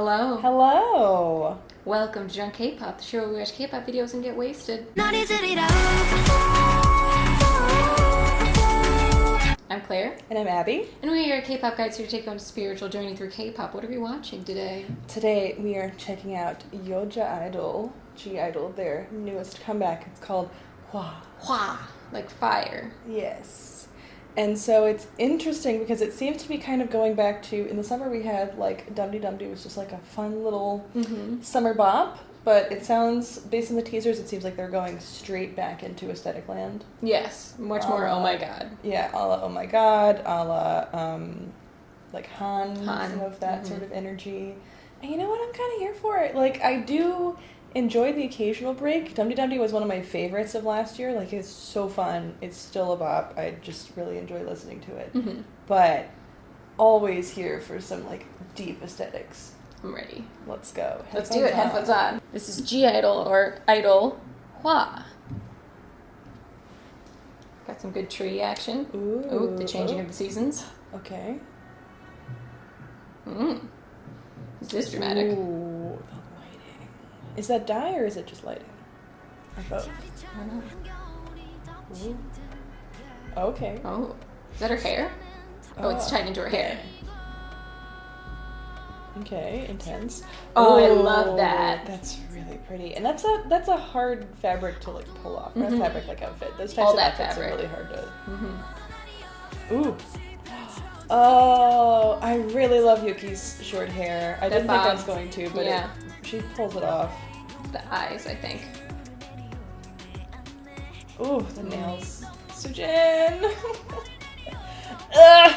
Hello. Hello. Welcome to Drunk K-Pop, the show where we watch K-pop videos and get wasted. I'm Claire. And I'm Abby. And we are K-Pop guides here to take on a spiritual journey through K-pop. What are we watching today? Today we are checking out I-DLE, G-I-DLE, their newest comeback. It's called HWAA. HWAA, like fire. Yes. And so it's interesting because it seems to be kind of going back to, in the summer we had like Dum Dee Dum Dee was just like a fun little summer bop, but it sounds, based on the teasers, it seems like they're going straight back into aesthetic land. Yes, much more oh my god. Yeah, a la oh my god, a la like Hann. Some of that sort of energy. And you know what, I'm kind of here for it. Like, I do enjoy the occasional break. Dum Dee Dum Dee was one of my favorites of last year. Like, it's so fun. It's still a bop. I just really enjoy listening to it. But always here for some, like, deep aesthetics. I'm ready. Let's go. Let's do it. Headphones on. This is G-I-DLE, or I-DLE, HWAA. Got some good tree action. Ooh, the changing of the seasons. Okay. Is this dramatic? Ooh, the lighting. Is that dye or is it just lighting? Or both? I don't know. Ooh. Okay. Oh, is that her hair? Oh, it's tied into her hair. Okay, intense. Oh, I love that. That's really pretty, and that's a hard fabric to like pull off. Not fabric like outfit. Those types All of that outfits fabric. are really hard to. Ooh. Oh, I really love Yuki's short hair. I didn't think I was going to, but she pulls it off. It's the eyes, I think. Ooh, the nails. Sujin. Ugh.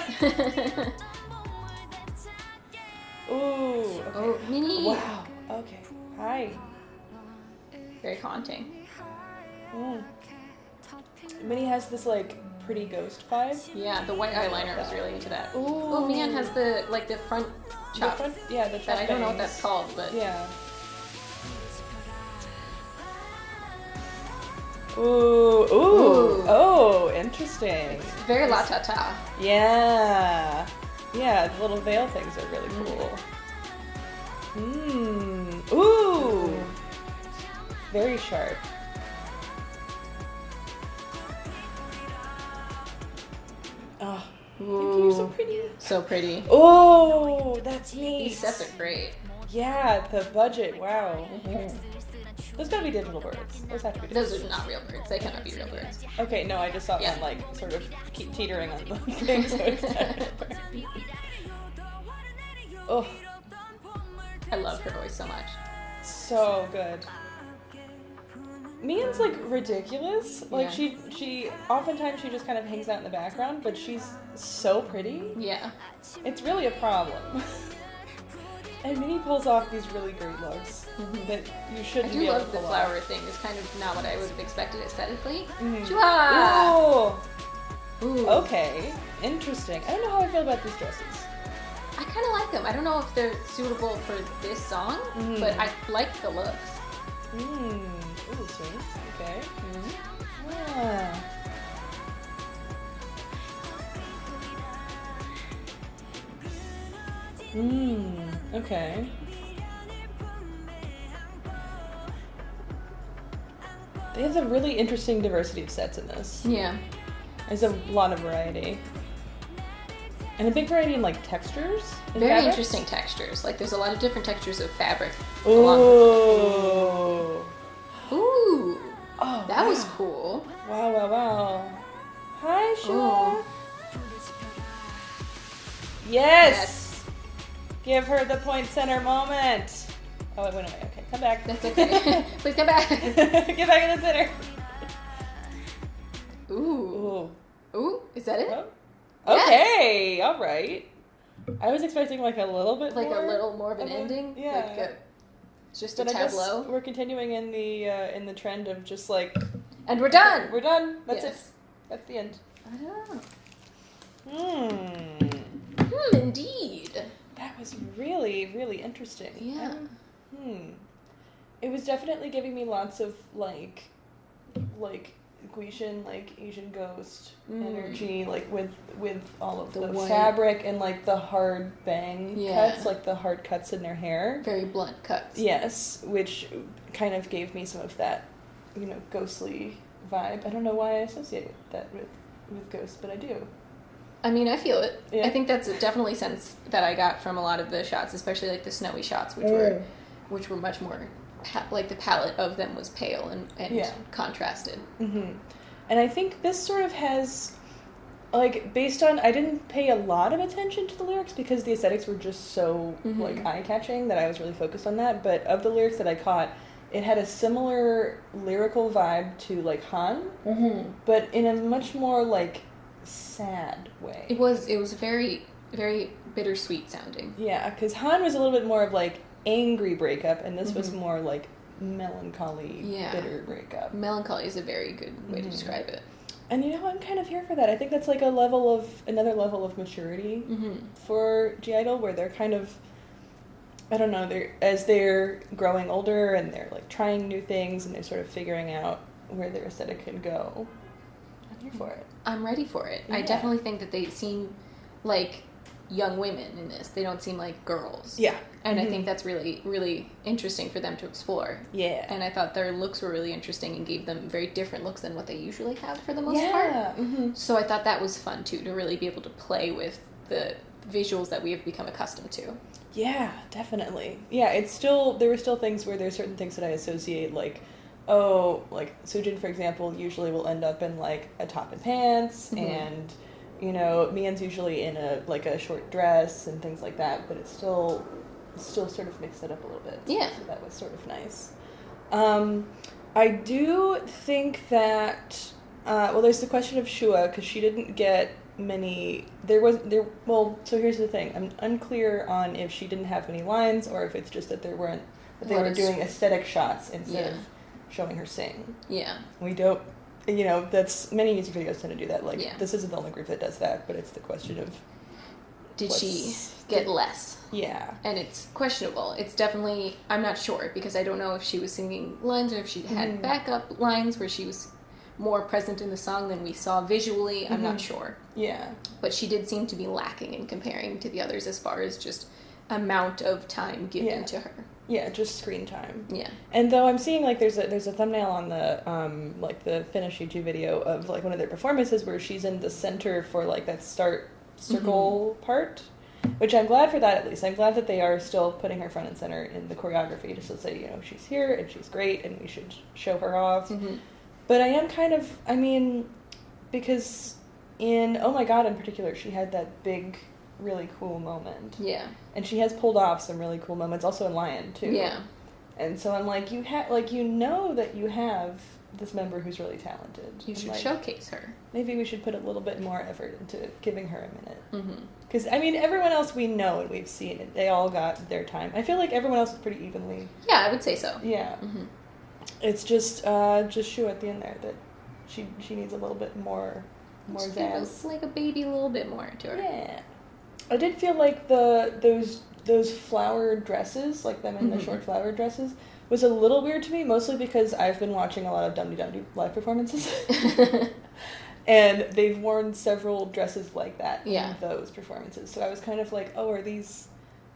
Ooh. Okay. Oh, Minnie. Wow. Okay. Hi. Very haunting. Minnie has this like pretty ghost vibe. Yeah, the white eyeliner was really into that. Ooh. Oh, Mian has the front chop. The chop. That I don't know what that's called, but yeah. Ooh. Oh, interesting. It's very la ta ta. Yeah. Yeah, the little veil things are really cool. Ooh. Very sharp. Oh, you're so pretty. So pretty. Oh, that's neat. These sets are great. Yeah, the budget. Wow. Those gotta be digital birds. Those have to be digital. Those are not real birds. They cannot be real birds. Okay, no, I just saw one like sort of keep teetering on the thing. So it's oh, I love her voice so much. so good. Mian's like ridiculous. Like she oftentimes she just kind of hangs out in the background, but she's so pretty. Yeah. It's really a problem. And Minnie pulls off these really great looks that you shouldn't be able to pull off. I do love the flower thing. It's kind of not what I would have expected aesthetically. Ooh. Ooh. Okay. Interesting. I don't know how I feel about these dresses. I kind of like them. I don't know if they're suitable for this song, but I like the looks. Ooh, sweet. Okay. Okay. They have a really interesting diversity of sets in this. Yeah. There's a lot of variety. And a big variety in like textures. Very fabrics. interesting textures. Like there's a lot of different textures of fabric. Ooh. Ooh. Oh, that was cool. Wow. Hi, Shua. Yes. Give her the point center moment. Oh, it went away. Okay, come back. That's okay. Please come back. Get back in the center. Ooh. Is that it? Oh. Okay, all right. I was expecting like a little bit like more. a little more of an ending. Yeah. Like just but a tableau. I guess we're continuing in the trend of just like. And we're done. We're done. That's yes. it. That's the end. I don't Hmm. Indeed. That was really, really interesting. Yeah. It was definitely giving me lots of like Guishan, like Asian ghost energy, like with all of the white fabric and like the hard bang cuts, like the hard cuts in their hair. Very blunt cuts. Yes, which kind of gave me some of that, you know, ghostly vibe. I don't know why I associate that with ghosts, but I do. I mean, I feel it. Yeah. I think that's definitely sense that I got from a lot of the shots, especially like the snowy shots, which were much more like the palette of them was pale and contrasted. Mm-hmm. And I think this sort of has, like, based on, I didn't pay a lot of attention to the lyrics because the aesthetics were just so like eye-catching that I was really focused on that. But of the lyrics that I caught, it had a similar lyrical vibe to like Han, but in a much more like sad way. It was very, very bittersweet sounding. Yeah, because Han was a little bit more of like angry breakup, and this was more like melancholy, bitter breakup. Melancholy is a very good way to describe it. And you know, I'm kind of here for that. I think that's like another level of maturity for G-Idle, where they're kind of, I don't know, as they're growing older and they're like trying new things and they're sort of figuring out where their aesthetic can go. I'm here for it. I'm ready for it. Yeah. I definitely think that they seem like young women in this. They don't seem like girls. Yeah. And I think that's really, really interesting for them to explore. Yeah. And I thought their looks were really interesting and gave them very different looks than what they usually have for the most part. So I thought that was fun too, to really be able to play with the visuals that we have become accustomed to. Yeah, definitely. Yeah, there were still things where there's certain things that I associate, like, oh, like Soojin, for example, usually will end up in like a top and pants, and you know, Mian's usually in a short dress and things like that, but it's still sort of mixed it up a little bit. Yeah. So that was sort of nice. I do think that there's the question of HWAA, because she didn't get many. So here's the thing. I'm unclear on if she didn't have many lines or if it's just that they were doing aesthetic shots instead of showing her sing. Yeah. We don't, you know, that's, many music videos tend to do that. Like, this isn't the only group that does that, but it's the question of, did she get less? Yeah. And it's questionable. It's definitely, I'm not sure, because I don't know if she was singing lines or if she had backup lines where she was more present in the song than we saw visually. I'm not sure. Yeah. But she did seem to be lacking in comparing to the others as far as just amount of time given to her. Yeah, just screen time. Yeah. And though I'm seeing, like, there's a thumbnail on the like the finished YouTube video of like one of their performances where she's in the center for like that start circle part, which I'm glad for that. At least I'm glad that they are still putting her front and center in the choreography, just to say, you know, she's here and she's great and we should show her off. But I am kind of, I mean, because in Oh My God in particular, she had that big, really cool moment. Yeah. And she has pulled off some really cool moments, also in Lion, too. Yeah. And so I'm like, you know that you have this member who's really talented. You should, like, showcase her. Maybe we should put a little bit more effort into giving her a minute. Because, I mean, everyone else we know and we've seen it. They all got their time. I feel like everyone else is pretty evenly. Yeah, I would say so. Yeah. It's just Shu at the end there that she needs a little bit more zazz. Like a baby, a little bit more to her. Yeah. I did feel like those flower dresses, like them in the short flower dresses, was a little weird to me, mostly because I've been watching a lot of Dum Dum live performances. And they've worn several dresses like that in those performances. So I was kind of like, oh, are these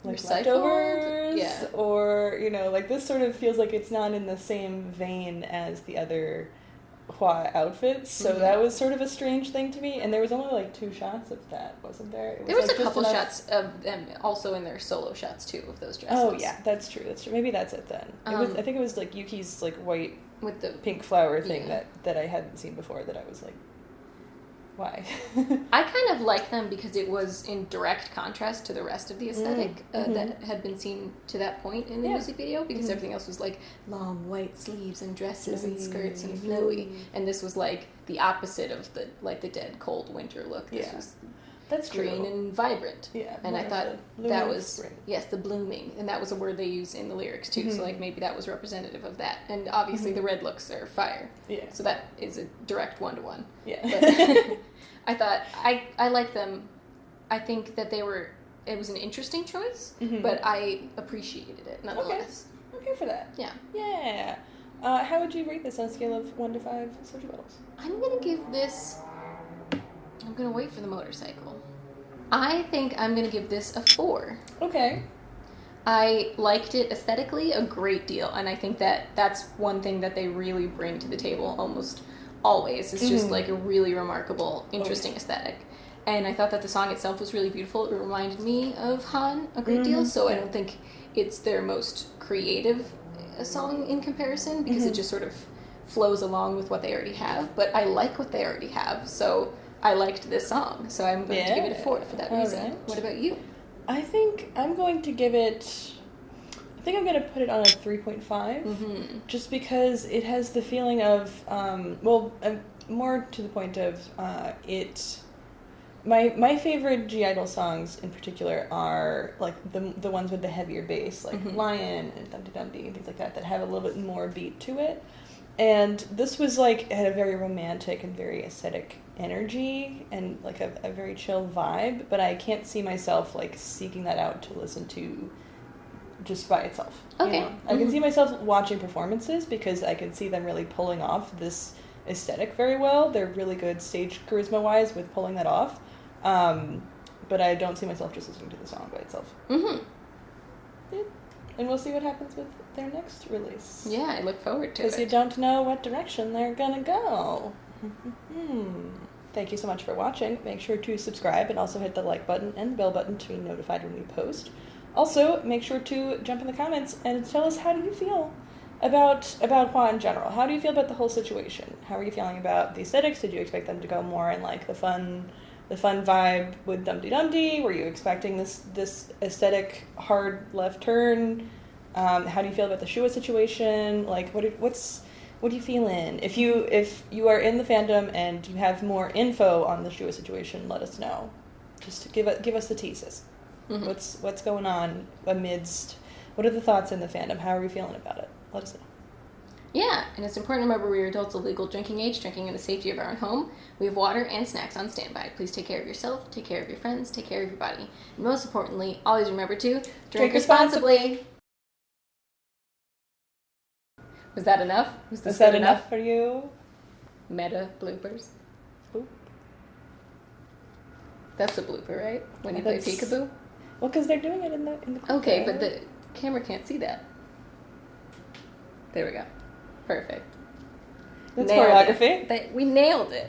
like leftovers? Yeah. Or, you know, like this sort of feels like it's not in the same vein as the other HWAA outfits, so that was sort of a strange thing to me, and there was only like 2 shots of that, wasn't there? There was like a couple shots of them also in their solo shots too of those dresses. Oh yeah, that's true. Maybe that's it then. I think it was like Yuki's like white with the pink flower thing that I hadn't seen before, that I was like, why? I kind of like them because it was in direct contrast to the rest of the aesthetic that had been seen to that point in the music video, because everything else was like long white sleeves and dresses and skirts and flowy, and this was like the opposite of the dead cold winter look. This was that's green and vibrant. Yeah, and I thought that was the blooming, and that was a word they use in the lyrics too. So like maybe that was representative of that, and obviously the red looks are fire. Yeah, so that is a direct 1-to-1. Yeah, but I thought I like them. I think that it was an interesting choice, but I appreciated it nonetheless. Okay. I'm here for that. Yeah. Yeah. How would you rate this on a scale of 1 to 5 soju bottles? I'm gonna give this... I'm gonna wait for the motorcycle. I think I'm gonna give this a 4. Okay. I liked it aesthetically a great deal, and I think that that's one thing that they really bring to the table almost always. It's just like a really remarkable, interesting aesthetic. And I thought that the song itself was really beautiful. It reminded me of Hann a great deal, so I don't think it's their most creative song in comparison, because it just sort of flows along with what they already have. But I like what they already have, so I liked this song. So I'm going to give it a 4 for that reason. Right. What about you? I think I'm going to give it... I think I'm going to put it on a 3.5, just because it has the feeling of, more to the point of it... My favorite I-DLE songs in particular are like the ones with the heavier bass, like Lion and Dum Dum Dee and things like that have a little bit more beat to it. And this was like, it had a very romantic and very aesthetic energy and like a very chill vibe, but I can't see myself like seeking that out to listen to just by itself. Okay. You know? I can see myself watching performances because I can see them really pulling off this aesthetic very well. They're really good stage charisma wise with pulling that off. But I don't see myself just listening to the song by itself. Yeah. And we'll see what happens with their next release. Yeah, I look forward to it. Because you don't know what direction they're gonna go. Thank you so much for watching. Make sure to subscribe and also hit the like button and the bell button to be notified when we post. Also, make sure to jump in the comments and tell us, how do you feel about HWAA in general? How do you feel about the whole situation? How are you feeling about the aesthetics? Did you expect them to go more in like the fun vibe with Dum Dum Dee? Were you expecting this aesthetic hard left turn? How do you feel about the HWAA situation? Like, what are you feeling? If you are in the fandom and you have more info on the HWAA situation, let us know. Just give us the teases. What's going on amidst? What are the thoughts in the fandom? How are we feeling about it? Let us know. Yeah, and it's important to remember we are adults of legal drinking age, drinking in the safety of our own home. We have water and snacks on standby. Please take care of yourself, take care of your friends, take care of your body. And most importantly, always remember to drink responsibly. Was that enough? Was that enough for you? Meta bloopers. Boop. That's a blooper, right? When you play peekaboo? Well, because they're doing it in the Okay, but the camera can't see that. There we go. Perfect. That's choreography. We nailed it.